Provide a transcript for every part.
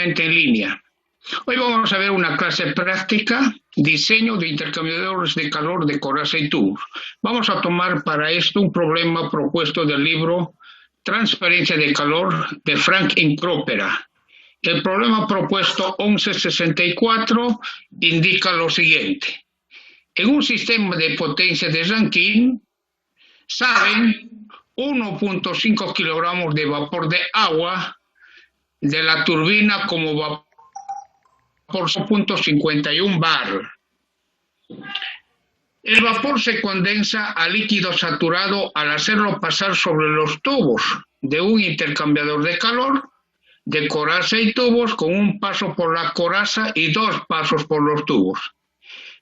en línea. Hoy vamos a ver una clase práctica, diseño de intercambiadores de calor de coraza y tubos. Vamos a tomar para esto un problema propuesto del libro Transferencia de calor de Frank Incrópera. El problema propuesto 1164 indica lo siguiente. En un sistema de potencia de Rankine salen 1.5 kilogramos de vapor de agua de la turbina como vapor por 0.51 bar. El vapor se condensa a líquido saturado al hacerlo pasar sobre los tubos de un intercambiador de calor de coraza y tubos con un paso por la coraza y dos pasos por los tubos.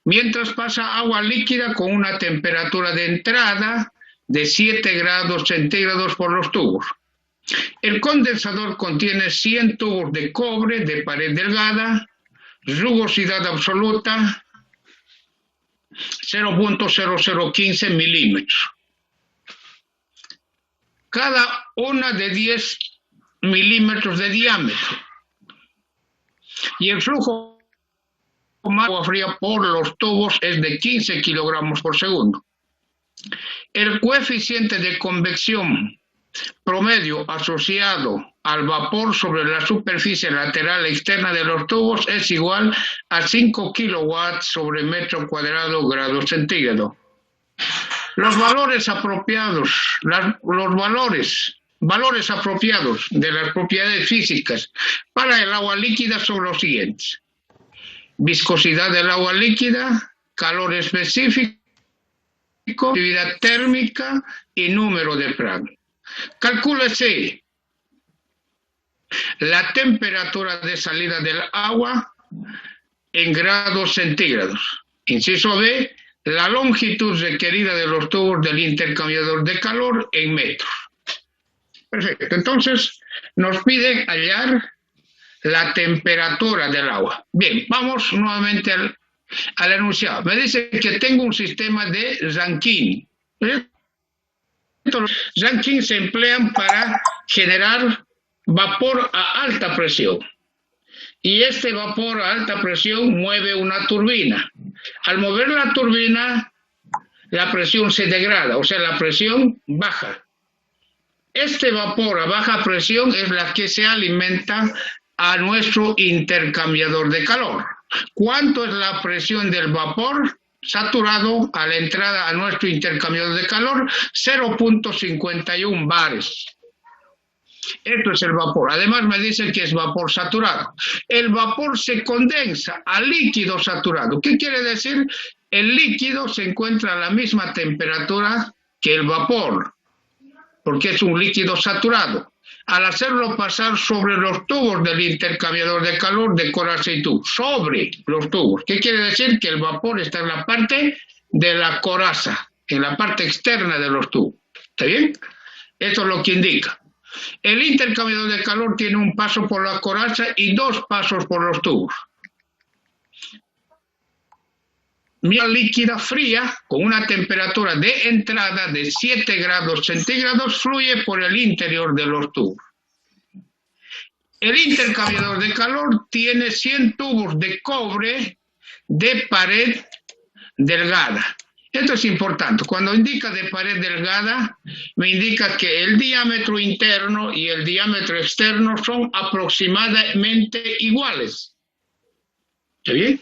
Mientras pasa agua líquida con una temperatura de entrada de 7 grados centígrados por los tubos. El condensador contiene 100 tubos de cobre de pared delgada, rugosidad absoluta 0.0015 milímetros. Cada una de 10 milímetros de diámetro. Y el flujo de agua fría por los tubos es de 15 kilogramos por segundo. El coeficiente de convección promedio asociado al vapor sobre la superficie lateral externa de los tubos es igual a 5 kilowatts sobre metro cuadrado grado centígrado. Los valores apropiados, valores apropiados de las propiedades físicas para el agua líquida son los siguientes. Viscosidad del agua líquida, calor específico, actividad térmica y número de Planck. Calcúlese la temperatura de salida del agua en grados centígrados. Inciso B, la longitud requerida de los tubos del intercambiador de calor en metros. Perfecto, entonces nos piden hallar la temperatura del agua. Bien, vamos nuevamente al enunciado. Me dice que tengo un sistema de Rankine. Los Rankine se emplean para generar vapor a alta presión. Y este vapor a alta presión mueve una turbina. Al mover la turbina, la presión se degrada, o sea, la presión baja. Este vapor a baja presión es la que se alimenta a nuestro intercambiador de calor. ¿Cuánto es la presión del vapor saturado a la entrada a nuestro intercambiador de calor? 0.51 bares. Esto es el vapor. Además me dicen que es vapor saturado. El vapor se condensa a líquido saturado. ¿Qué quiere decir? El líquido se encuentra a la misma temperatura que el vapor, porque es un líquido saturado. Al hacerlo pasar sobre los tubos del intercambiador de calor de coraza y tubos, sobre los tubos. ¿Qué quiere decir? Que el vapor está en la parte de la coraza, en la parte externa de los tubos. ¿Está bien? Esto es lo que indica. El intercambiador de calor tiene un paso por la coraza y dos pasos por los tubos. Miel líquida fría, con una temperatura de entrada de 7 grados centígrados, fluye por el interior de los tubos. El intercambiador de calor tiene 100 tubos de cobre de pared delgada. Esto es importante. Cuando indica de pared delgada, me indica que el diámetro interno y el diámetro externo son aproximadamente iguales. ¿Está bien?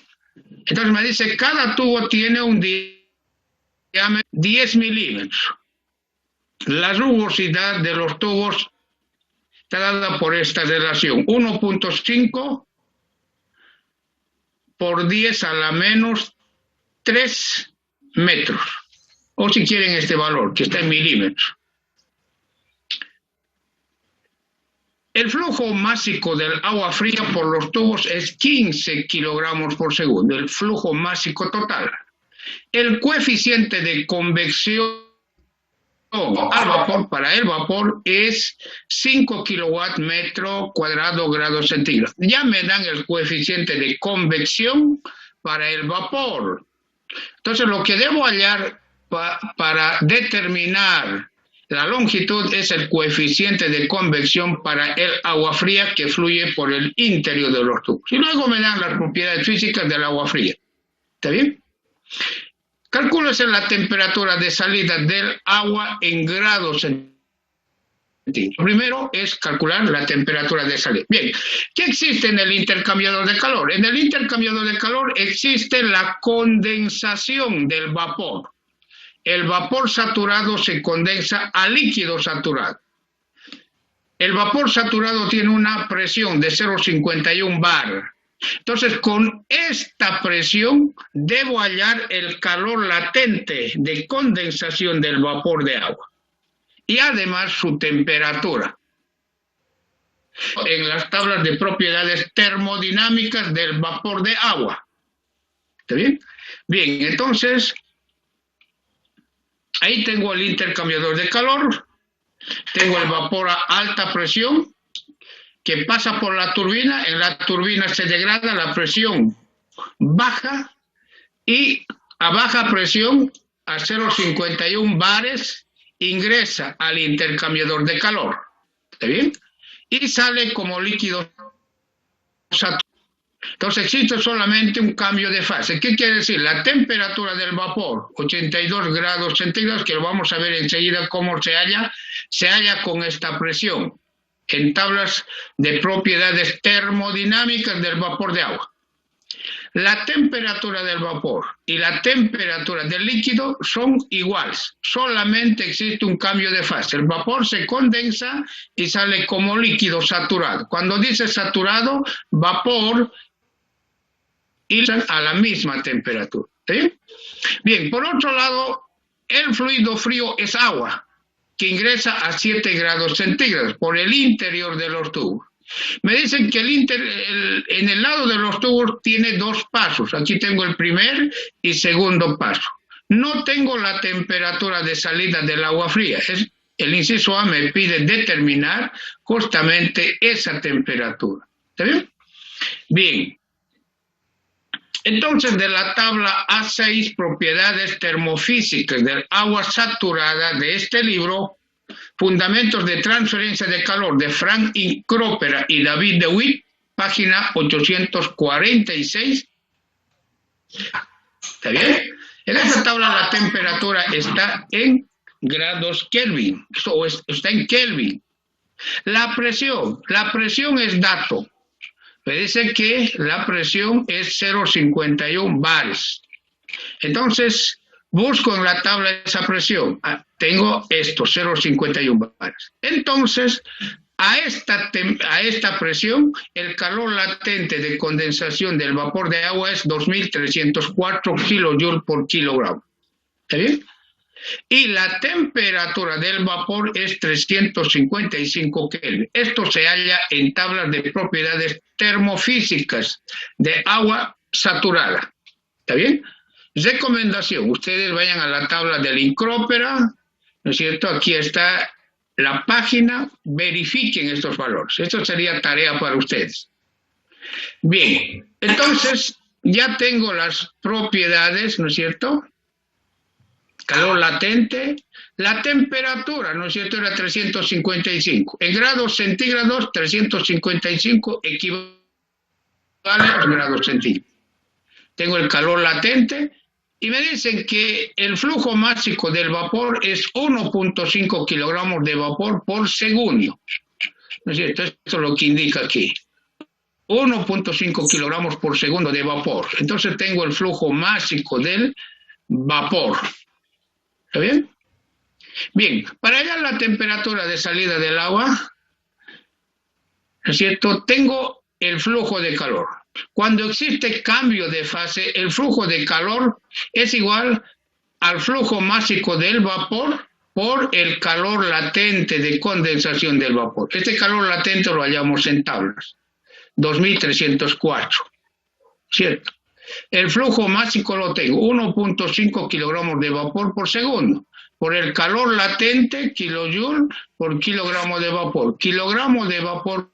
Entonces me dice, cada tubo tiene un diámetro de 10 milímetros. La rugosidad de los tubos está dada por esta relación, 1.5 por 10 a la menos 3 metros, o si quieren este valor, que está en milímetros. El flujo másico del agua fría por los tubos es 15 kilogramos por segundo, el flujo másico total. El coeficiente de convección al vapor para el vapor es 5 kilowatt metro cuadrado grado centígrado. Ya me dan el coeficiente de convección para el vapor. Entonces lo que debo hallar para determinar La longitud es el coeficiente de convección para el agua fría que fluye por el interior de los tubos. Y luego me dan las propiedades físicas del agua fría. ¿Está bien? Calcúlese la temperatura de salida del agua en grados centígrados. Lo primero es calcular la temperatura de salida. Bien, ¿qué existe en el intercambiador de calor? En el intercambiador de calor existe la condensación del vapor. El vapor saturado se condensa a líquido saturado. El vapor saturado tiene una presión de 0,51 bar. Entonces, con esta presión debo hallar el calor latente de condensación del vapor de agua. Y además su temperatura. En las tablas de propiedades termodinámicas del vapor de agua. ¿Está bien? Bien, entonces, ahí tengo el intercambiador de calor, tengo el vapor a alta presión que pasa por la turbina, en la turbina se degrada, la presión baja y a baja presión, a 0,51 bares, ingresa al intercambiador de calor, ¿está bien? Y sale como líquido saturado. Entonces existe solamente un cambio de fase. ¿Qué quiere decir? La temperatura del vapor, 82 grados centígrados, que lo vamos a ver enseguida cómo se halla con esta presión en tablas de propiedades termodinámicas del vapor de agua. La temperatura del vapor y la temperatura del líquido son iguales, solamente existe un cambio de fase. El vapor se condensa y sale como líquido saturado. Cuando dice saturado, vapor y a la misma temperatura. ¿Sí? Bien, por otro lado, el fluido frío es agua, que ingresa a 7 grados centígrados por el interior de los tubos. Me dicen que en el lado de los tubos tiene dos pasos. Aquí tengo el primer y segundo paso. No tengo la temperatura de salida del agua fría. El inciso A me pide determinar justamente esa temperatura. ¿Está bien? Bien. Entonces, de la tabla A6, propiedades termofísicas del agua saturada de este libro, Fundamentos de transferencia de calor de Frank Incrópera y David DeWitt, página 846. ¿Está bien? En esta tabla la temperatura está en grados Kelvin, o está en Kelvin. La presión es dato. Me dice que la presión es 0,51 bares. Entonces, busco en la tabla esa presión. Tengo esto, 0,51 bares. Entonces, a esta presión, el calor latente de condensación del vapor de agua es 2.304 kilojoules por kilogramo. ¿Está bien? Y la temperatura del vapor es 355 Kelvin. Esto se halla en tablas de propiedades termofísicas de agua saturada. ¿Está bien? Recomendación, ustedes vayan a la tabla del Incrópera, ¿no es cierto? Aquí está la página, verifiquen estos valores. Esto sería tarea para ustedes. Bien, entonces ya tengo las propiedades, ¿no es cierto? Calor latente, la temperatura, ¿no es cierto? Era 355. En grados centígrados, 355 equivale a los grados centígrados. Tengo el calor latente y me dicen que el flujo máximo del vapor es 1.5 kilogramos de vapor por segundo. ¿No es cierto? Esto es lo que indica aquí. 1.5 kilogramos por segundo de vapor. Entonces tengo el flujo máximo del vapor. ¿Está bien? Bien, para hallar la temperatura de salida del agua, ¿no es cierto? Tengo el flujo de calor. Cuando existe cambio de fase, el flujo de calor es igual al flujo máximo del vapor por el calor latente de condensación del vapor. Este calor latente lo hallamos en tablas, 2.304, ¿cierto? El flujo máximo lo tengo, 1.5 kilogramos de vapor por segundo. Por el calor latente, kilojoule por kilogramo de vapor. Kilogramo de vapor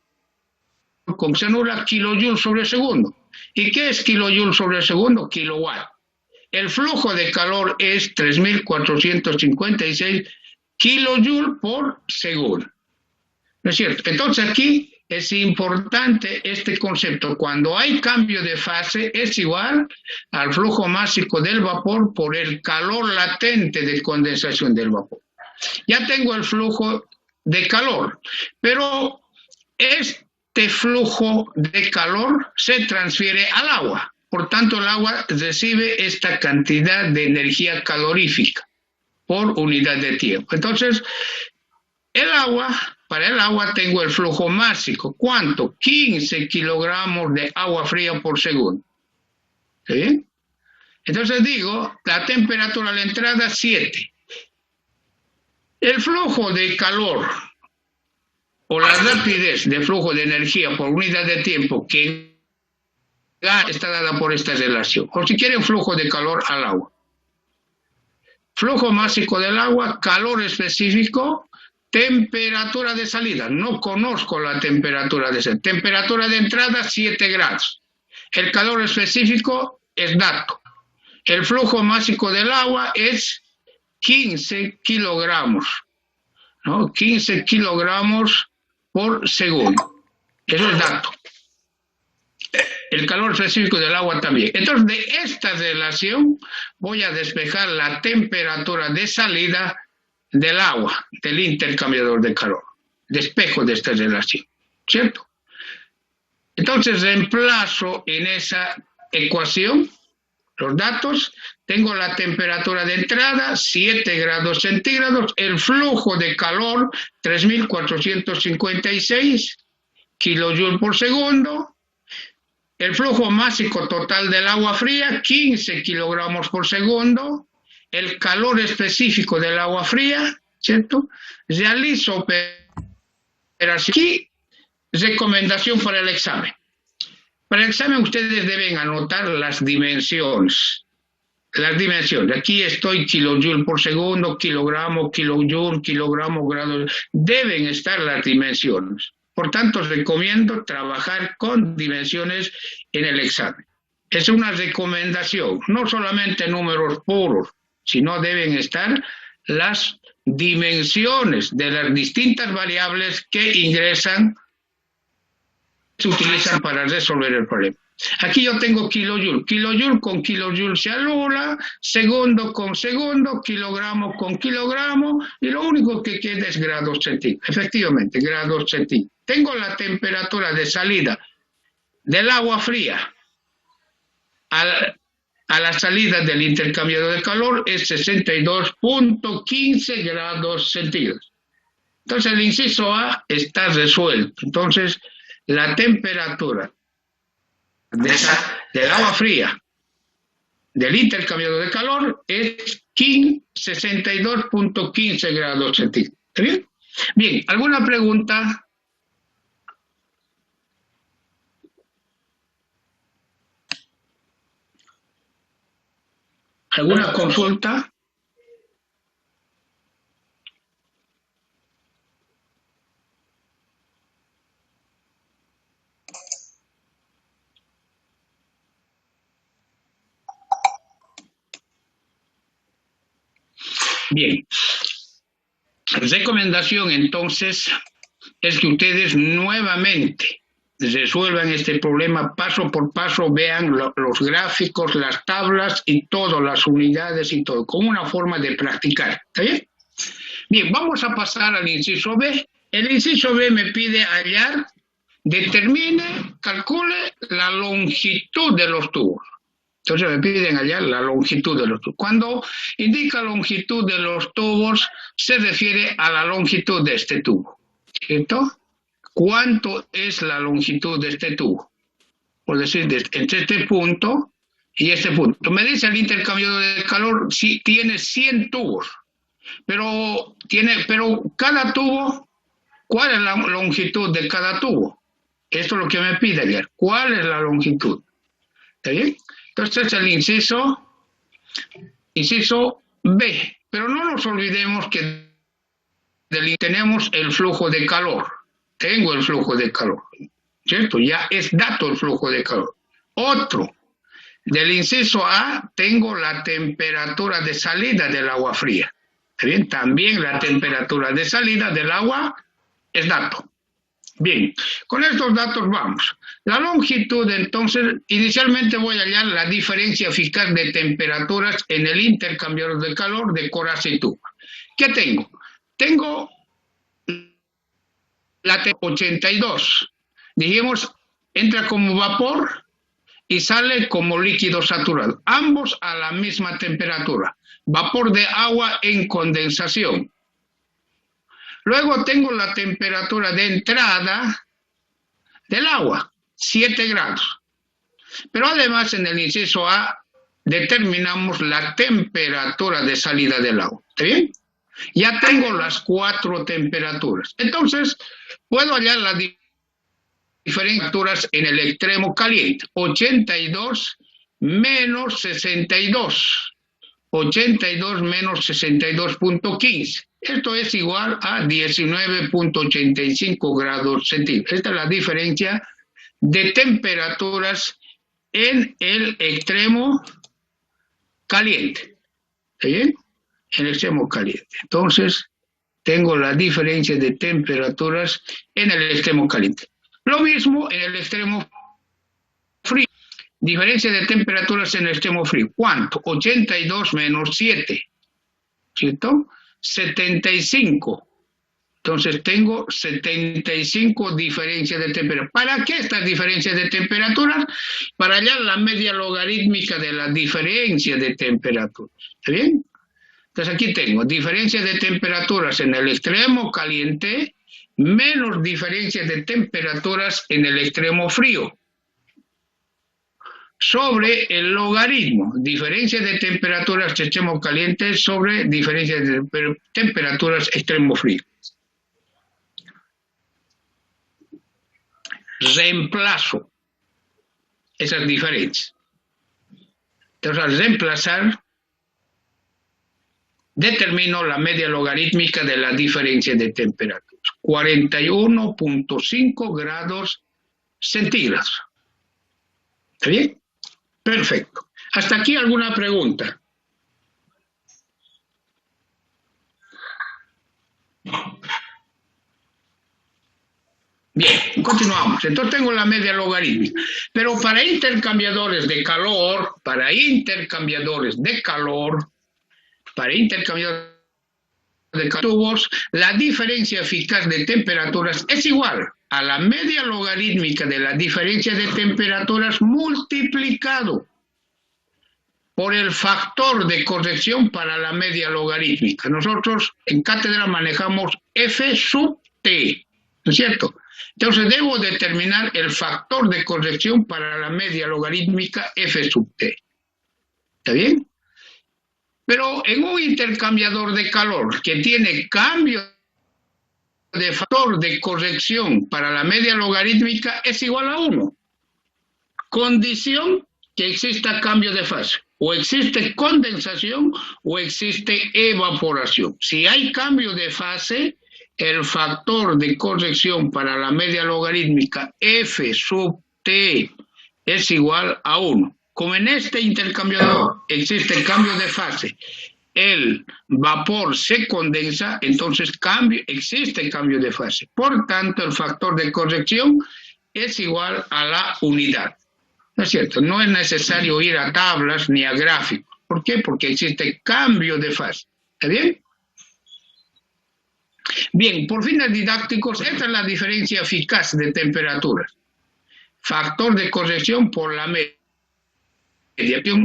con se anula kilojoule sobre segundo. ¿Y qué es kilojoule sobre segundo? Kilowatt. El flujo de calor es 3.456 kilojoule por segundo. ¿No es cierto? Entonces aquí es importante este concepto. Cuando hay cambio de fase es igual al flujo másico del vapor por el calor latente de condensación del vapor. Ya tengo el flujo de calor, pero este flujo de calor se transfiere al agua. Por tanto, el agua recibe esta cantidad de energía calorífica por unidad de tiempo. Entonces, para el agua tengo el flujo másico. ¿Cuánto? 15 kilogramos de agua fría por segundo. ¿Sí? Entonces digo, la temperatura a la entrada, 7. El flujo de calor o la rapidez de flujo de energía por unidad de tiempo que está dada por esta relación. O si quieren, flujo de calor al agua. Flujo másico del agua, calor específico, temperatura de salida. No conozco la temperatura de salida. Temperatura de entrada, 7 grados. El calor específico es dato. El flujo másico del agua es 15 kilogramos. ¿No? 15 kilogramos por segundo. Eso es dato. El calor específico del agua también. Entonces, de esta relación voy a despejar la temperatura de salida del agua, del intercambiador de calor. Despejo de esta relación, ¿cierto? Entonces, reemplazo en esa ecuación los datos. Tengo la temperatura de entrada, 7 grados centígrados, el flujo de calor, 3.456 kilojoules por segundo, el flujo másico total del agua fría, 15 kilogramos por segundo, el calor específico del agua fría, ¿cierto? Realizo operación. Aquí, recomendación para el examen. Para el examen ustedes deben anotar las dimensiones. Las dimensiones. Aquí estoy kilojoule por segundo, kilogramo, kilojoule, kilogramo, grado. Deben estar las dimensiones. Por tanto, recomiendo trabajar con dimensiones en el examen. Es una recomendación, no solamente números puros, sino deben estar las dimensiones de las distintas variables que ingresan, se utilizan para resolver el problema. Aquí yo tengo kilojoule. Kilojoule con kilojoule se anula, segundo con segundo, kilogramo con kilogramo, y lo único que queda es grados centígrados. Efectivamente, grados centígrados. Tengo la temperatura de salida del agua fría a la salida del intercambiador de calor es 62.15 grados centígrados. Entonces el inciso A está resuelto. Entonces la temperatura del agua fría del intercambiador de calor es 62.15 grados centígrados. ¿Está bien? Bien, ¿alguna pregunta? ¿Alguna consulta? Bien. Recomendación entonces es que ustedes nuevamente resuelvan este problema paso por paso, vean los gráficos, las tablas y todas las unidades y todo, como una forma de practicar. ¿Está bien? Bien, vamos a pasar al inciso B. El inciso B me pide hallar, determine, calcule la longitud de los tubos. Entonces me piden hallar la longitud de los tubos. Cuando indica longitud de los tubos, se refiere a la longitud de este tubo, ¿cierto? ¿Cuánto es la longitud de este tubo? Por decir, entre este punto y este punto. Me dice el intercambiador de calor si tiene 100 tubos, pero cada tubo, ¿cuál es la longitud de cada tubo? Esto es lo que me pide ayer. ¿Cuál es la longitud? ¿Está bien? Entonces el inciso B. Pero no nos olvidemos que tenemos el flujo de calor. Tengo el flujo de calor, ¿cierto? Ya es dato el flujo de calor. Otro, del inciso A tengo la temperatura de salida del agua fría. Bien, también la temperatura de salida del agua es dato. Bien, con estos datos vamos. La longitud, entonces, inicialmente voy a hallar la diferencia eficaz de temperaturas en el intercambiador de calor de coraza y tuba. ¿Qué tengo? Tengo la 82. Dijimos, entra como vapor y sale como líquido saturado. Ambos a la misma temperatura. Vapor de agua en condensación. Luego tengo la temperatura de entrada del agua, 7 grados. Pero además en el inciso A determinamos la temperatura de salida del agua. ¿Está bien? Ya tengo las 4 temperaturas. Entonces, puedo hallar las diferentes temperaturas en el extremo caliente. 82 menos 62. 82 menos 62.15. Esto es igual a 19.85 grados centígrados. Esta es la diferencia de temperaturas en el extremo caliente. ¿Está bien? En el extremo caliente. Entonces, tengo la diferencia de temperaturas en el extremo caliente. Lo mismo en el extremo frío. Diferencia de temperaturas en el extremo frío. ¿Cuánto? 82 menos 7. ¿Cierto? 75. Entonces tengo 75 diferencias de temperatura. ¿Para qué estas diferencias de temperaturas? Para hallar la media logarítmica de la diferencia de temperaturas. ¿Está bien? Entonces aquí tengo diferencias de temperaturas en el extremo caliente menos diferencias de temperaturas en el extremo frío. Sobre el logaritmo, diferencia de temperaturas extremo caliente sobre diferencia de temperaturas extremo frío. Reemplazo esas diferencias. Entonces, al reemplazar, determino la media logarítmica de la diferencia de temperaturas. 41.5 grados centígrados. ¿Está bien? Perfecto. ¿Hasta aquí alguna pregunta? Bien, continuamos. Entonces tengo la media logarítmica. Pero para intercambiadores de calor, de tubos, la diferencia eficaz de temperaturas es igual a la media logarítmica de la diferencia de temperaturas multiplicado por el factor de corrección para la media logarítmica. Nosotros en cátedra manejamos F sub T, ¿no es cierto? Entonces debo determinar el factor de corrección para la media logarítmica F sub T. ¿Está bien? Pero en un intercambiador de calor que tiene cambio de factor de corrección para la media logarítmica es igual a 1. Condición que exista cambio de fase. O existe condensación o existe evaporación. Si hay cambio de fase, el factor de corrección para la media logarítmica F sub T es igual a 1. Como en este intercambiador existe cambio de fase, el vapor se condensa, entonces existe cambio de fase. Por tanto, el factor de corrección es igual a la unidad. ¿No es cierto? No es necesario ir a tablas ni a gráficos. ¿Por qué? Porque existe cambio de fase. ¿Está bien? Bien, por fines didácticos, esta es la diferencia eficaz de temperaturas. Factor de corrección por la media.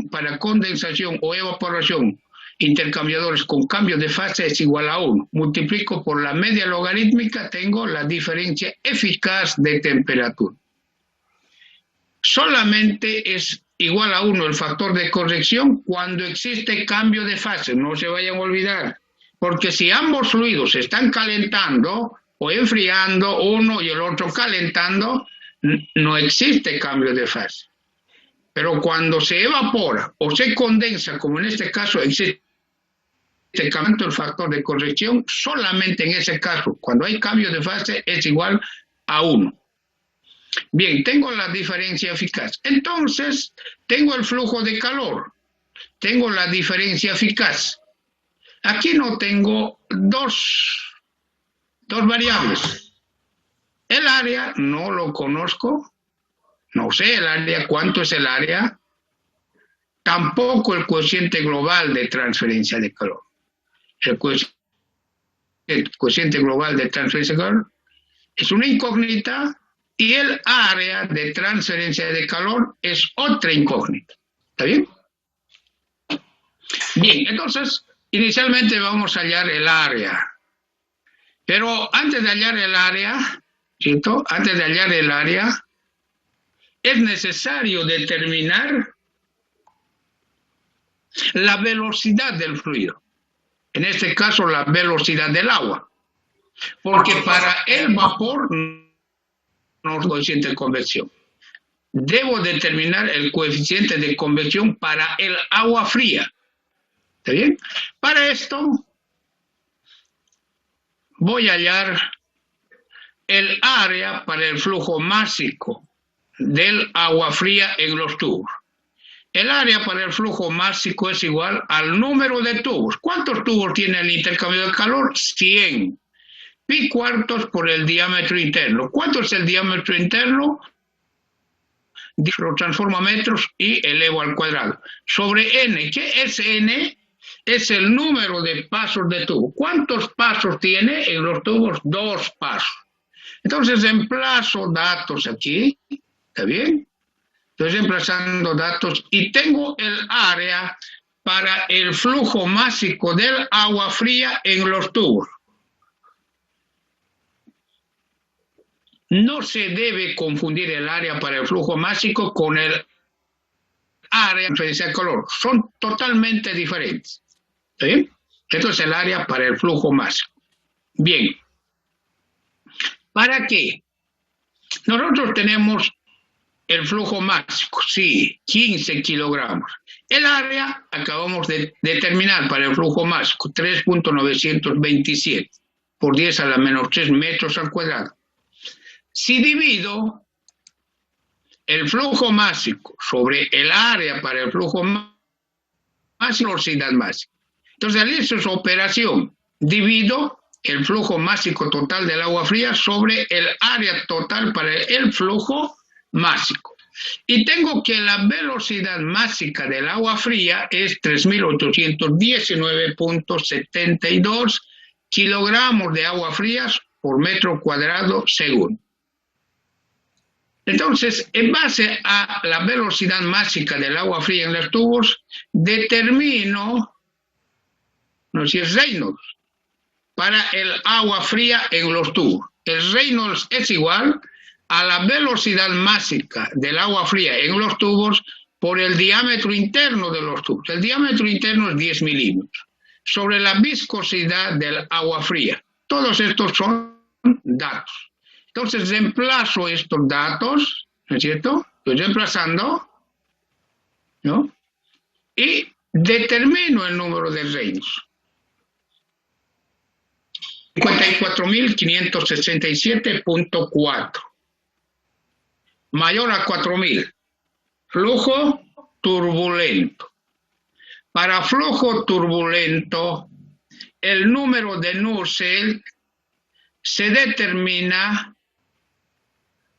Para condensación o evaporación, intercambiadores con cambio de fase es igual a 1. Multiplico por la media logarítmica, tengo la diferencia eficaz de temperatura. Solamente es igual a 1 el factor de corrección cuando existe cambio de fase, no se vayan a olvidar. Porque si ambos fluidos están calentando o enfriando, uno y el otro calentando, no existe cambio de fase. Pero cuando se evapora o se condensa, como en este caso, existe cambio, el factor de corrección, solamente en ese caso, cuando hay cambio de fase, es igual a 1. Bien, tengo la diferencia eficaz. Entonces, tengo el flujo de calor. Tengo la diferencia eficaz. Aquí no tengo dos variables. El área no lo conozco, no sé el área, cuánto es el área, tampoco el cociente global de transferencia de calor. El cociente global de transferencia de calor es una incógnita y el área de transferencia de calor es otra incógnita. ¿Está bien? Bien, entonces, inicialmente vamos a hallar el área. Pero antes de hallar el área, ¿cierto? Antes de hallar el área, es necesario determinar la velocidad del fluido. En este caso, la velocidad del agua. Porque para el vapor no es coeficiente de convección. Debo determinar el coeficiente de convección para el agua fría. ¿Está bien? Para esto, voy a hallar el área para el flujo másico del agua fría en los tubos. El área para el flujo másico es igual al número de tubos. ¿Cuántos tubos tiene el intercambio de calor? 100. Pi cuartos por el diámetro interno. ¿Cuánto es el diámetro interno? Lo transformo a metros y elevo al cuadrado. Sobre n. ¿Qué es n? Es el número de pasos de tubo. ¿Cuántos pasos tiene en los tubos? 2 pasos. Entonces emplazo datos aquí. ¿Está bien? Estoy emplazando datos y tengo el área para el flujo másico del agua fría en los tubos. No se debe confundir el área para el flujo másico con el área de transferencia de calor. Son totalmente diferentes. ¿Está bien? Esto es el área para el flujo másico. Bien. ¿Para qué? Nosotros tenemos el flujo másico, sí, 15 kilogramos. El área acabamos de determinar para el flujo másico, 3.927 por 10 a la menos 3 metros al cuadrado. Si divido el flujo másico sobre el área para el flujo másico, velocidad máxima. Entonces, al hacer esa operación, divido el flujo másico total del agua fría sobre el área total para el flujo másico. Y tengo que la velocidad másica del agua fría es 3.819.72 kilogramos de agua fría por metro cuadrado segundo. Entonces, en base a la velocidad másica del agua fría en los tubos, determino, no sé si es Reynolds, para el agua fría en los tubos. El Reynolds es igual a la velocidad másica del agua fría en los tubos por el diámetro interno de los tubos. El diámetro interno es 10 milímetros. Sobre la viscosidad del agua fría. Todos estos son datos. Entonces, reemplazo estos datos, ¿no es cierto? Estoy reemplazando, ¿no? Y determino el número de Reynolds. 54.567.4. Mayor a 4.000. Flujo turbulento. Para flujo turbulento, el número de Nusselt se determina,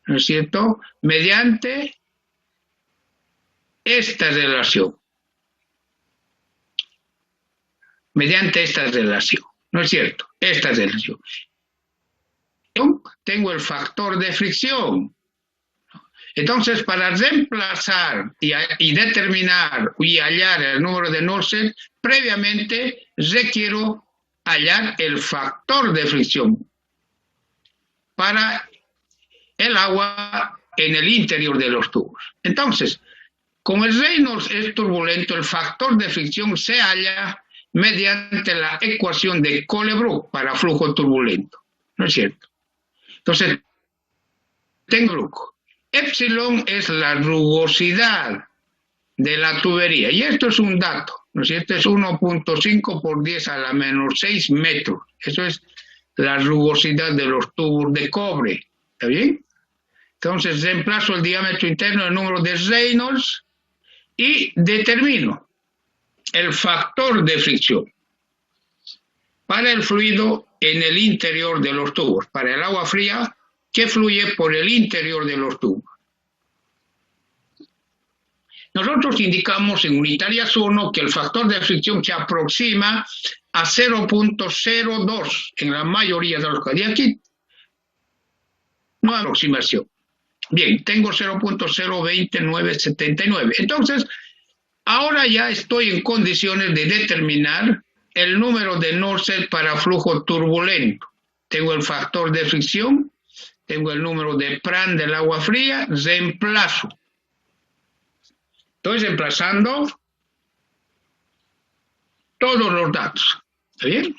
¿no es cierto?, mediante esta relación. Mediante esta relación, ¿no es cierto? Esta relación. Tengo el factor de fricción. Entonces, para reemplazar y determinar y hallar el número de Nusselt, previamente requiero hallar el factor de fricción para el agua en el interior de los tubos. Entonces, como el Reynolds es turbulento, el factor de fricción se halla mediante la ecuación de Colebrook para flujo turbulento. ¿No es cierto? Entonces, tengo epsilon es la rugosidad de la tubería. Y esto es un dato, ¿no es cierto? Es 1.5 por 10 a la menos 6 metros. Eso es la rugosidad de los tubos de cobre. ¿Está bien? Entonces, reemplazo el diámetro interno, el número de Reynolds, y determino el factor de fricción. para el fluido en el interior de los tubos, para el agua fría que fluye por el interior de los tubos. Nosotros indicamos en unitarias 1 que el factor de fricción se aproxima a 0.02 en la mayoría de los casos. Y aquí no hay aproximación. Bien, tengo 0.02979. Entonces, ahora ya estoy en condiciones de determinar el número de Nusselt para flujo turbulento. Tengo el factor de fricción, tengo el número de Prandtl del agua fría, reemplazo. Estoy reemplazando todos los datos. ¿Está bien?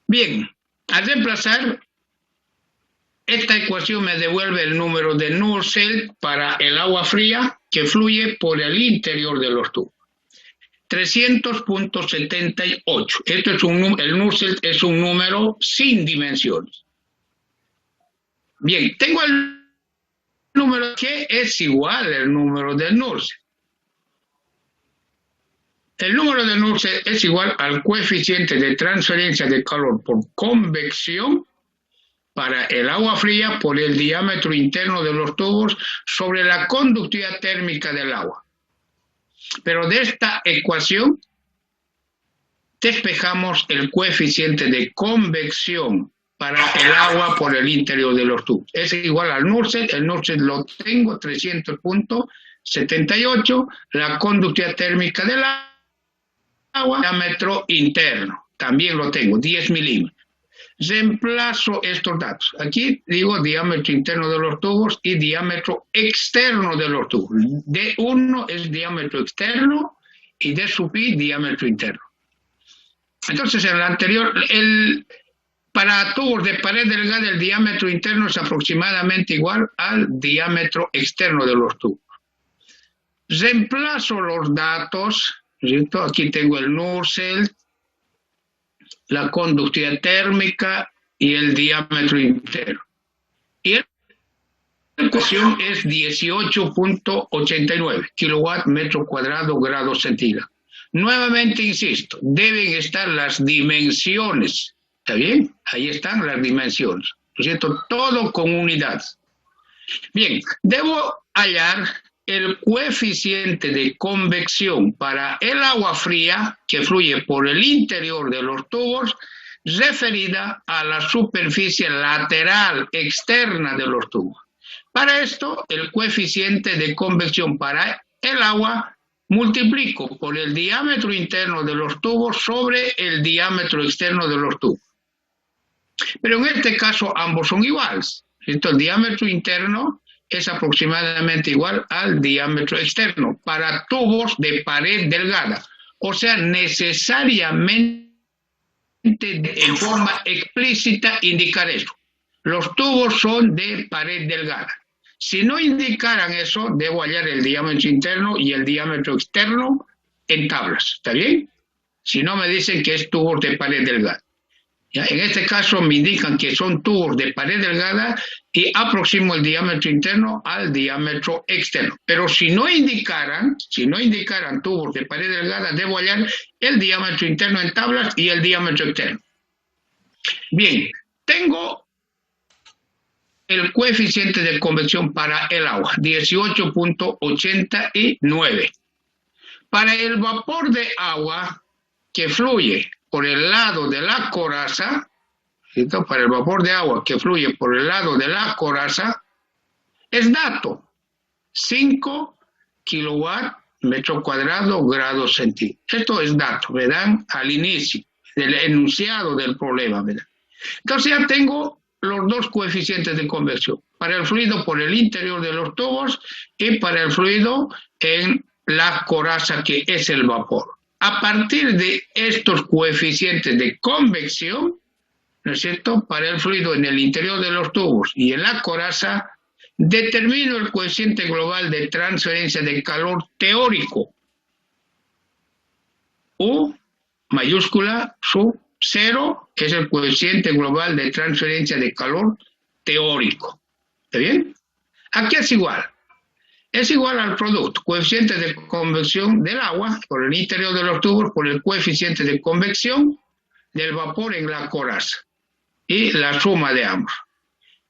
Bien, al reemplazar, esta ecuación me devuelve el número de Nusselt para el agua fría que fluye por el interior de los tubos. 300.78. Esto es el Nusselt es un número sin dimensiones. Bien, tengo el número que es igual al número de Nusselt. El número de Nusselt es igual al coeficiente de transferencia de calor por convección para el agua fría por el diámetro interno de los tubos sobre la conductividad térmica del agua. Pero de esta ecuación despejamos el coeficiente de convección para el agua por el interior de los tubos. Es igual al Nusselt, el Nusselt lo tengo, 300.78, la conductividad térmica del agua, diámetro interno, también lo tengo, 10 milímetros. Reemplazo estos datos. Aquí digo diámetro interno de los tubos y diámetro externo de los tubos. D1 es diámetro externo y D sub I diámetro interno. Entonces, en el anterior, para tubos de pared delgada, el diámetro interno es aproximadamente igual al diámetro externo de los tubos. Reemplazo los datos, ¿cierto? Aquí tengo el Nusselt, la conductividad térmica y el diámetro interno. Y la ecuación es 18.89 kilowatt metro cuadrado grado centígrado. Nuevamente insisto, deben estar las dimensiones. ¿Está bien? Ahí están las dimensiones. ¿No es cierto? Todo con unidades. Bien, debo hallar el coeficiente de convección para el agua fría que fluye por el interior de los tubos referida a la superficie lateral externa de los tubos. Para esto, el coeficiente de convección para el agua multiplico por el diámetro interno de los tubos sobre el diámetro externo de los tubos. Pero en este caso ambos son iguales. Entonces, el diámetro interno es aproximadamente igual al diámetro externo para tubos de pared delgada. O sea, necesariamente en forma explícita indicar eso. Los tubos son de pared delgada. Si no indicaran eso, debo hallar el diámetro interno y el diámetro externo en tablas. ¿Está bien? Si no me dicen que es tubos de pared delgada. ¿Ya? En este caso me indican que son tubos de pared delgada y aproximo el diámetro interno al diámetro externo. Pero si no indicaran tubos de pared delgada, debo hallar el diámetro interno en tablas y el diámetro externo. Bien, tengo el coeficiente de convección para el agua, 18.89. Para el vapor de agua que fluye por el lado de la coraza, ¿cierto? Para el vapor de agua que fluye por el lado de la coraza, es dato, 5 kilowatt metro cuadrado grado centígrado. Esto es dato, me dan al inicio del enunciado del problema, ¿verdad? Entonces ya tengo los dos coeficientes de convección, para el fluido por el interior de los tubos y para el fluido en la coraza que es el vapor. A partir de estos coeficientes de convección, ¿no es cierto?, para el fluido en el interior de los tubos y en la coraza, determino el coeficiente global de transferencia de calor teórico. U mayúscula sub 0 es el coeficiente global de transferencia de calor teórico. ¿Está bien? Aquí es igual. es igual al producto, coeficiente de convección del agua por el interior de los tubos por el coeficiente de convección del vapor en la coraza y la suma de ambos.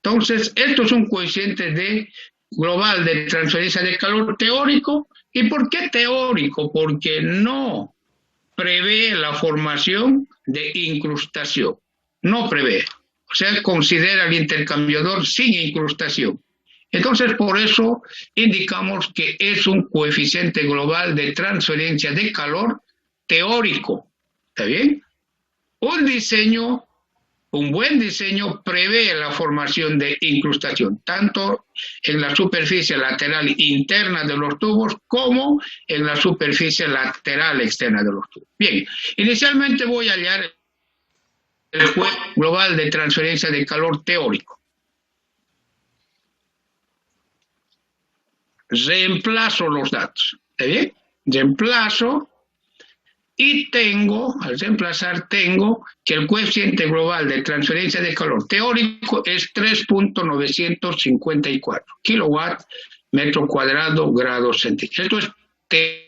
Entonces, esto es un coeficiente global de transferencia de calor teórico. ¿Y por qué teórico? Porque no prevé la formación de incrustación. No prevé. O sea, considera el intercambiador sin incrustación. Entonces, por eso indicamos que es un coeficiente global de transferencia de calor teórico. ¿Está bien? Un buen diseño prevé la formación de incrustación, tanto en la superficie lateral interna de los tubos como en la superficie lateral externa de los tubos. Bien, inicialmente voy a hallar el coeficiente global de transferencia de calor teórico. Reemplazo los datos. ¿Está bien? Reemplazo y al reemplazar tengo que el coeficiente global de transferencia de calor teórico es 3.954 kilowatt metro cuadrado grados centígrados. Esto es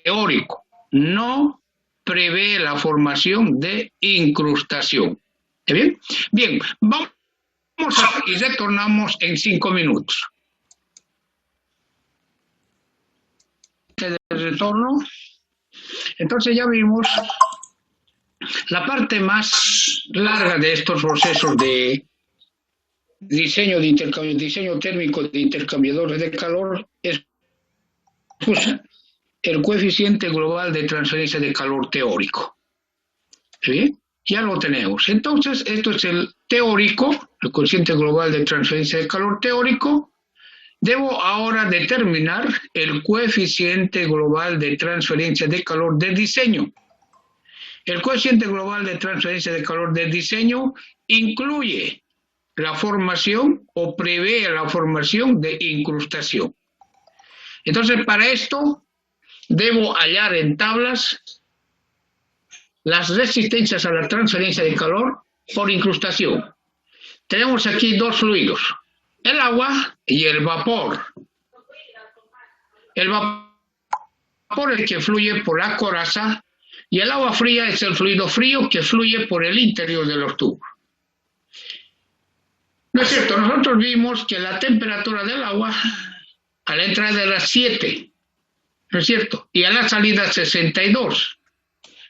teórico, no prevé la formación de incrustación. ¿Está bien? Bien, vamos y retornamos en 5 minutos. De retorno. Entonces ya vimos la parte más larga de estos procesos de diseño térmico de intercambiadores de calor es el coeficiente global de transferencia de calor teórico. ¿Sí? Ya lo tenemos. Entonces, esto es el teórico, el coeficiente global de transferencia de calor teórico. Debo ahora determinar el coeficiente global de transferencia de calor de diseño. El coeficiente global de transferencia de calor de diseño incluye la formación o prevé la formación de incrustación. Entonces, para esto, debo hallar en tablas las resistencias a la transferencia de calor por incrustación. Tenemos aquí dos fluidos, el agua y el vapor. El vapor es el que fluye por la coraza y el agua fría es el fluido frío que fluye por el interior de los tubos. ¿No es cierto? Nosotros vimos que la temperatura del agua a la entrada era 7, ¿no es cierto? Y a la salida 62.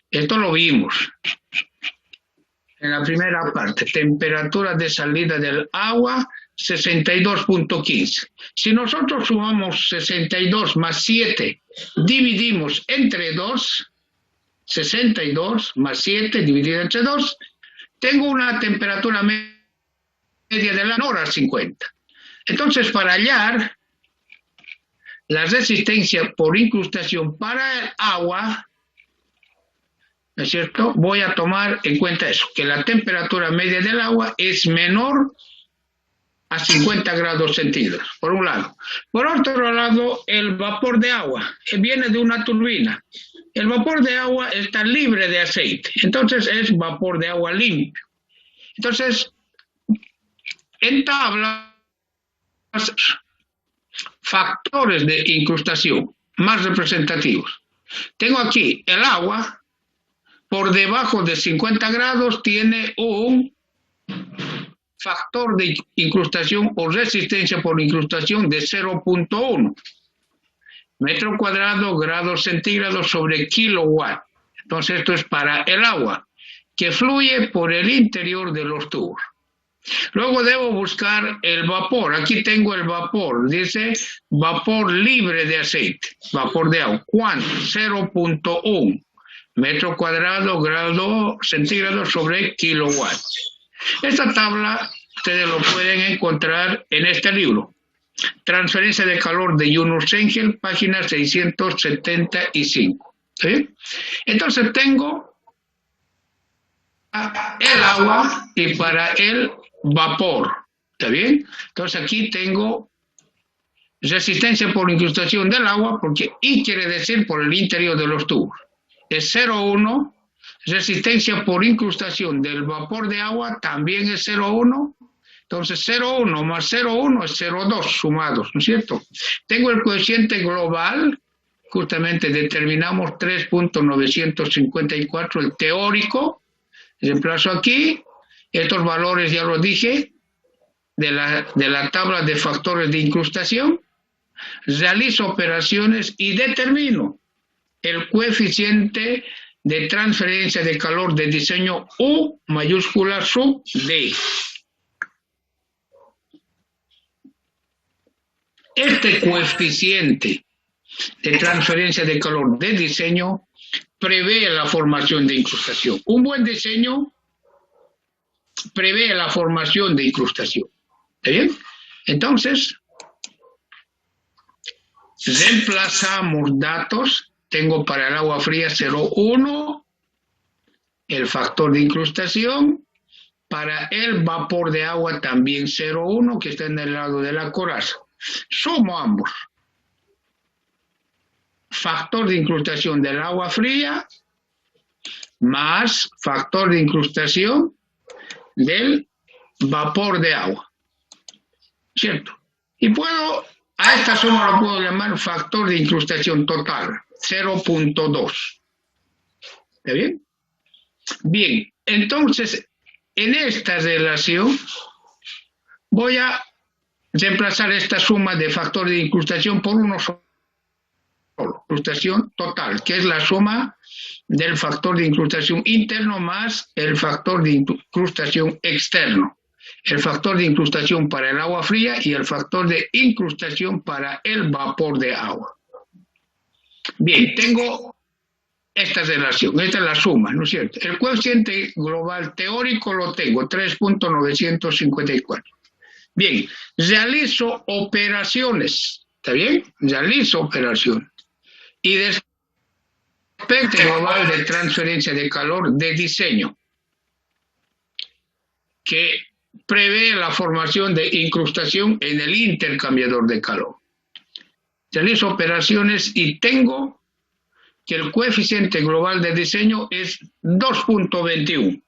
Esto lo vimos en la primera parte. Temperatura de salida del agua 62.15. Si nosotros sumamos 62 más 7, dividimos entre 2, 62 más 7 dividido entre 2, tengo una temperatura media de la hora 50. Entonces, para hallar la resistencia por incrustación para el agua, ¿no es cierto? Voy a tomar en cuenta eso, que la temperatura media del agua es menor a 50 grados centígrados, por un lado. Por otro lado, el vapor de agua viene de una turbina. El vapor de agua está libre de aceite, entonces es vapor de agua limpio. Entonces, en tabla, factores de incrustación más representativos. Tengo aquí el agua, por debajo de 50 grados tiene un factor de incrustación o resistencia por incrustación de 0.1 metro cuadrado grados centígrados sobre kilowatt. Entonces esto es para el agua que fluye por el interior de los tubos. Luego debo buscar el vapor. Aquí tengo el vapor. Dice vapor libre de aceite. Vapor de agua. ¿Cuánto? 0.1 metro cuadrado grado centígrado sobre kilowatt. Esta tabla ustedes lo pueden encontrar en este libro. Transferencia de calor de Yunus Engel, página 675. ¿Sí? Entonces tengo el agua y para el vapor. ¿Está bien? Entonces aquí tengo resistencia por incrustación del agua, porque I quiere decir por el interior de los tubos. Es 0,1. Resistencia por incrustación del vapor de agua también es 0,1. Entonces 0,1 más 0,1 es 0,2 sumados, ¿no es cierto? Tengo el coeficiente global, justamente determinamos 3.954, el teórico, reemplazo aquí, estos valores ya los dije, de la tabla de factores de incrustación, realizo operaciones y determino el coeficiente de transferencia de calor de diseño U mayúscula sub D. Este coeficiente de transferencia de calor de diseño prevé la formación de incrustación. Un buen diseño prevé la formación de incrustación. ¿Está bien? Entonces, reemplazamos datos. Tengo para el agua fría 0,1, el factor de incrustación. Para el vapor de agua también 0,1, que está en el lado de la coraza. Sumo ambos. Factor de incrustación del agua fría más factor de incrustación del vapor de agua. ¿Cierto? Y puedo, a esta suma lo puedo llamar factor de incrustación total, 0,2. ¿Está bien? Bien, entonces, en esta relación voy a reemplazar esta suma de factor de incrustación por uno solo, incrustación total, que es la suma del factor de incrustación interno más el factor de incrustación externo. El factor de incrustación para el agua fría y el factor de incrustación para el vapor de agua. Bien, tengo esta relación, esta es la suma, ¿no es cierto? El coeficiente global teórico lo tengo, 3.954. Bien, realizo operaciones, ¿está bien? Realizo operaciones. Y respecto global de transferencia de calor de diseño, que prevé la formación de incrustación en el intercambiador de calor. Realizo operaciones y tengo que el coeficiente global de diseño es 2.21.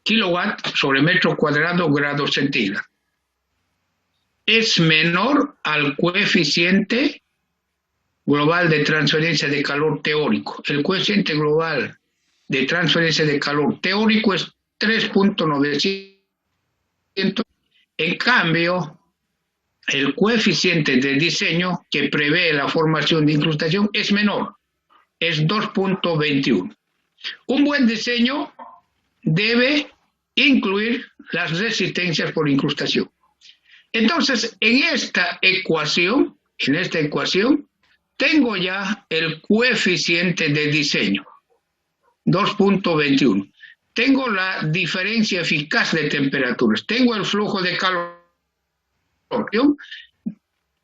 Kilowatt sobre metro cuadrado grado centígrado. Es menor al coeficiente global de transferencia de calor teórico. El coeficiente global de transferencia de calor teórico es 3.900. En cambio, el coeficiente de diseño que prevé la formación de incrustación es menor, es 2.21. Un buen diseño debe incluir las resistencias por incrustación. Entonces, en esta ecuación, tengo ya el coeficiente de diseño, 2.21. Tengo la diferencia eficaz de temperaturas, tengo el flujo de calor.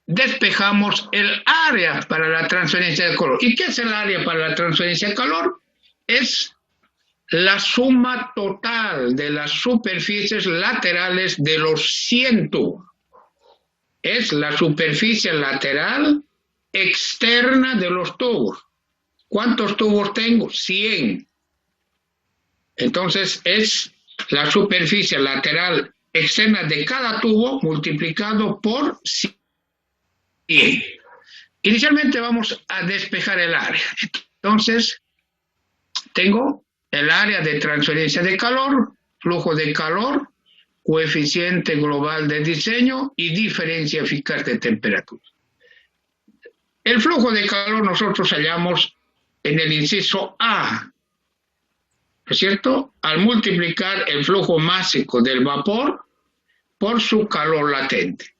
Despejamos el área para la transferencia de calor. ¿Y qué es el área para la transferencia de calor? Es la suma total de las superficies laterales de los 100 tubos. Es la superficie lateral externa de los tubos. ¿Cuántos tubos tengo? 100. Entonces es la superficie lateral externa de cada tubo multiplicado por 100. Inicialmente vamos a despejar el área. Entonces tengo el área de transferencia de calor, flujo de calor, coeficiente global de diseño y diferencia eficaz de temperatura. El flujo de calor nosotros hallamos en el inciso A, ¿no es cierto? Al multiplicar el flujo másico del vapor por su calor latente.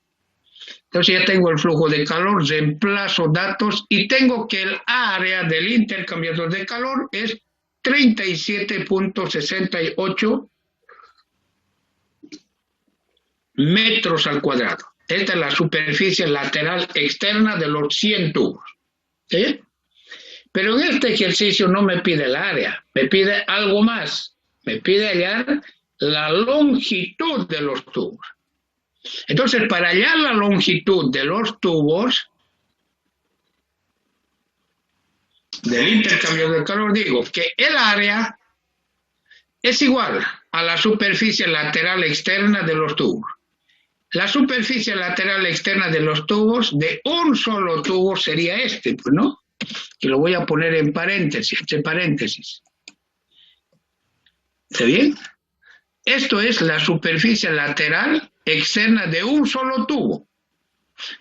Entonces ya tengo el flujo de calor, reemplazo datos y tengo que el área del intercambiador de calor es 37.68 metros al cuadrado. Esta es la superficie lateral externa de los 100 tubos. ¿Sí? Pero en este ejercicio no me pide el área, me pide algo más. Me pide hallar la longitud de los tubos. Entonces, para hallar la longitud de los tubos del intercambio de calor, digo que el área es igual a la superficie lateral externa de los tubos. La superficie lateral externa de los tubos de un solo tubo sería este, pues, ¿no? Que lo voy a poner en paréntesis, entre paréntesis. ¿Está bien? Esto es la superficie lateral externa de un solo tubo,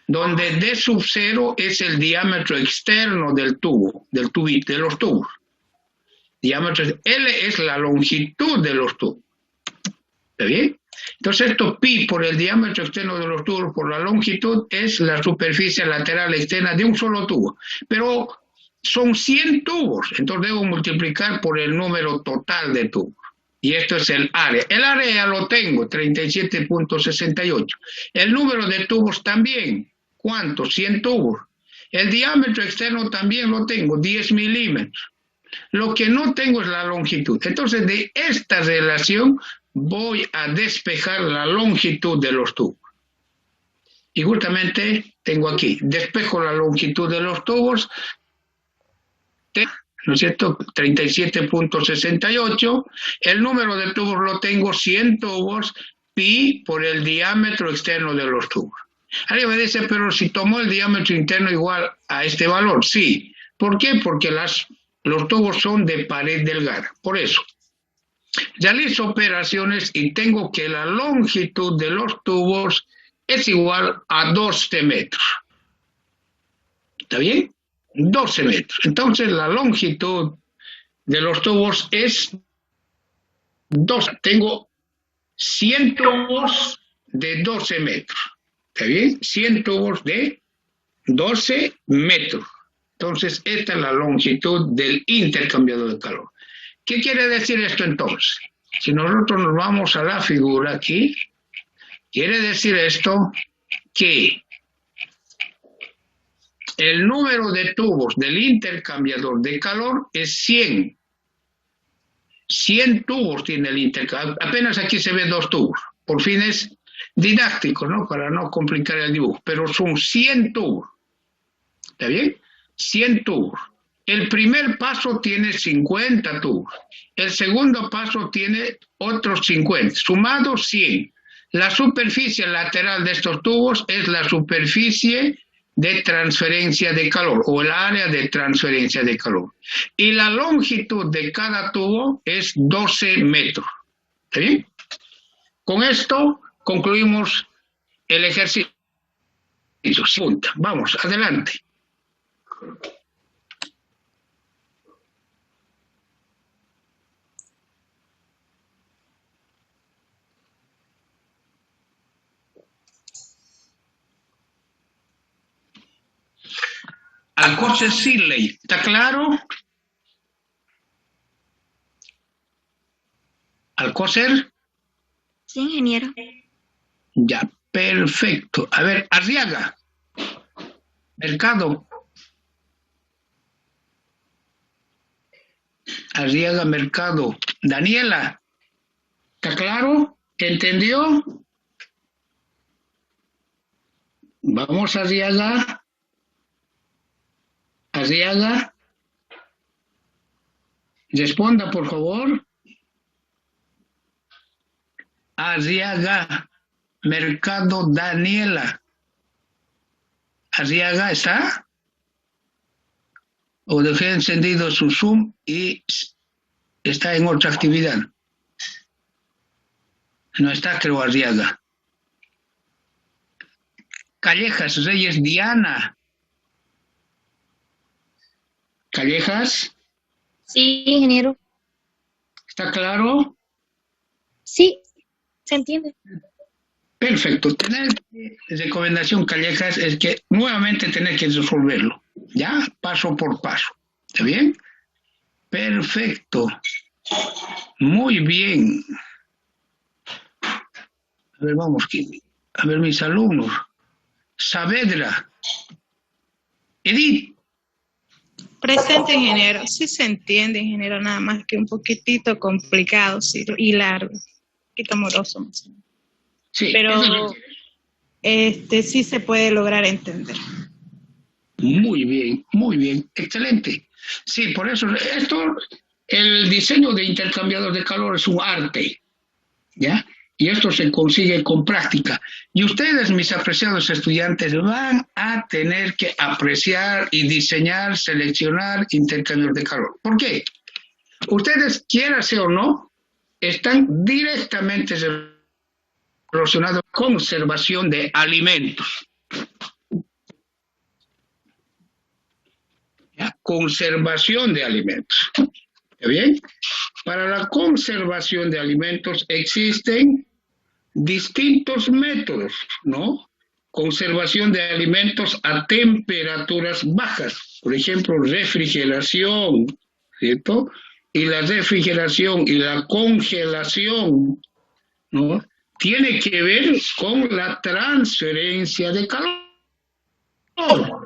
donde D sub 0 es el diámetro externo del tubo, de los tubos. Diámetro L es la longitud de los tubos. ¿Está bien? Entonces esto pi por el diámetro externo de los tubos por la longitud es la superficie lateral externa de un solo tubo. Pero son 100 tubos, entonces debo multiplicar por el número total de tubos. Y esto es el área. El área ya lo tengo, 37.68. El número de tubos también. ¿Cuántos? 100 tubos. El diámetro externo también lo tengo, 10 milímetros. Lo que no tengo es la longitud. Entonces, de esta relación voy a despejar la longitud de los tubos. Y justamente tengo aquí, despejo la longitud de los tubos, ¿no es cierto? 37.68. El número de tubos lo tengo 100 tubos, pi por el diámetro externo de los tubos. Alguien me dice, pero si tomó el diámetro interno igual a este valor. Sí. ¿Por qué? Porque los tubos son de pared delgada. Por eso. Realizo operaciones y tengo que la longitud de los tubos es igual a 12 metros. ¿Está bien? 12 metros. Entonces la longitud de los tubos es 12. Tengo 100 tubos de 12 metros. ¿Está bien? 100 tubos de 12 metros. Entonces esta es la longitud del intercambiador de calor. ¿Qué quiere decir esto entonces? Si nosotros nos vamos a la figura aquí, quiere decir esto que el número de tubos del intercambiador de calor es 100. 100 tubos tiene el intercambiador. Apenas aquí se ven 2 tubos. Por fines didácticos, ¿no? Para no complicar el dibujo. Pero son 100 tubos. ¿Está bien? 100 tubos. El primer paso tiene 50 tubos. El segundo paso tiene otros 50. Sumado 100. La superficie lateral de estos tubos es la superficie de transferencia de calor o el área de transferencia de calor. Y la longitud de cada tubo es 12 metros. ¿Está bien? Con esto concluimos el ejercicio. Vamos, adelante. Alcocer Sidley, ¿está claro? ¿Alcocer? Sí, ingeniero. Ya, perfecto. A ver, Arriaga. Mercado. Arriaga Mercado. Daniela, ¿está claro? ¿Entendió? Vamos, Arriaga. Arriaga. Responda, por favor. Arriaga Mercado Daniela. Arriaga, ¿está? O dejé encendido su Zoom y está en otra actividad. No está, creo, Arriaga. Callejas Reyes Diana. Callejas. Sí, ingeniero. ¿Está claro? Sí, se entiende. Perfecto. Tener recomendación, Callejas, es que nuevamente tener que resolverlo. ¿Ya? Paso por paso. ¿Está bien? Perfecto. Muy bien. A ver, vamos. A ver, mis alumnos. Saavedra. Edith. Presente, ingeniero. Sí se entiende, ingeniero, nada más que un poquitito complicado, sí, y largo. Un poquito moroso, más o menos. Sí, pero sí se puede lograr entender. Muy bien, excelente. Sí, por eso esto El diseño de intercambiador de calor es un arte, ¿ya? Y esto se consigue con práctica. Y ustedes, mis apreciados estudiantes, van a tener que apreciar y diseñar, seleccionar intercambiador de calor. ¿Por qué? Ustedes, quieranse o no, están directamente relacionados con conservación de alimentos. ¿Ya? Conservación de alimentos. ¿Está bien? Para la conservación de alimentos existen distintos métodos, ¿no? Conservación de alimentos a temperaturas bajas, por ejemplo, refrigeración, ¿cierto? Y la refrigeración y la congelación, ¿no? Tiene que ver con la transferencia de calor,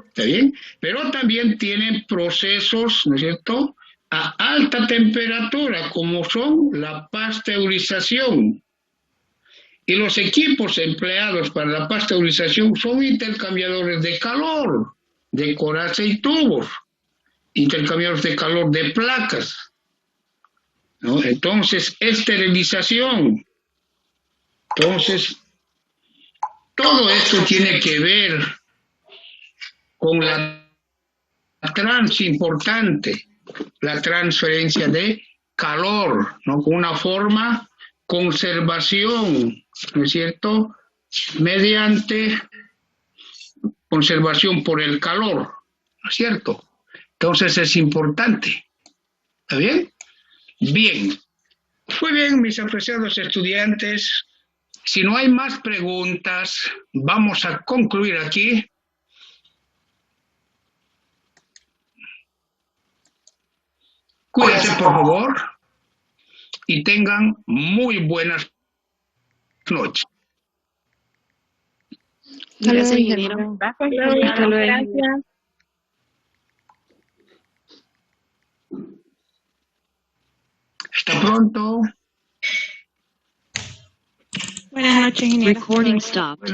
¿está bien? Pero también tienen procesos, ¿no es cierto?, a alta temperatura, como son la pasteurización. Y los equipos empleados para la pasteurización son intercambiadores de calor, de coraza y tubos, intercambiadores de calor de placas, ¿no? Entonces, esterilización. Entonces, todo esto tiene que ver con la importante, la transferencia de calor, ¿no? Con una forma conservación, ¿no es cierto?, mediante conservación por el calor, ¿no es cierto? Entonces es importante, ¿está bien? Bien, muy bien, mis apreciados estudiantes, si no hay más preguntas, vamos a concluir aquí. Cuídense, por favor, y tengan muy buenas noches. Gracias, ingeniero. Hasta luego. Gracias. Hasta pronto. Buenas noches, ingeniero. Recording stopped.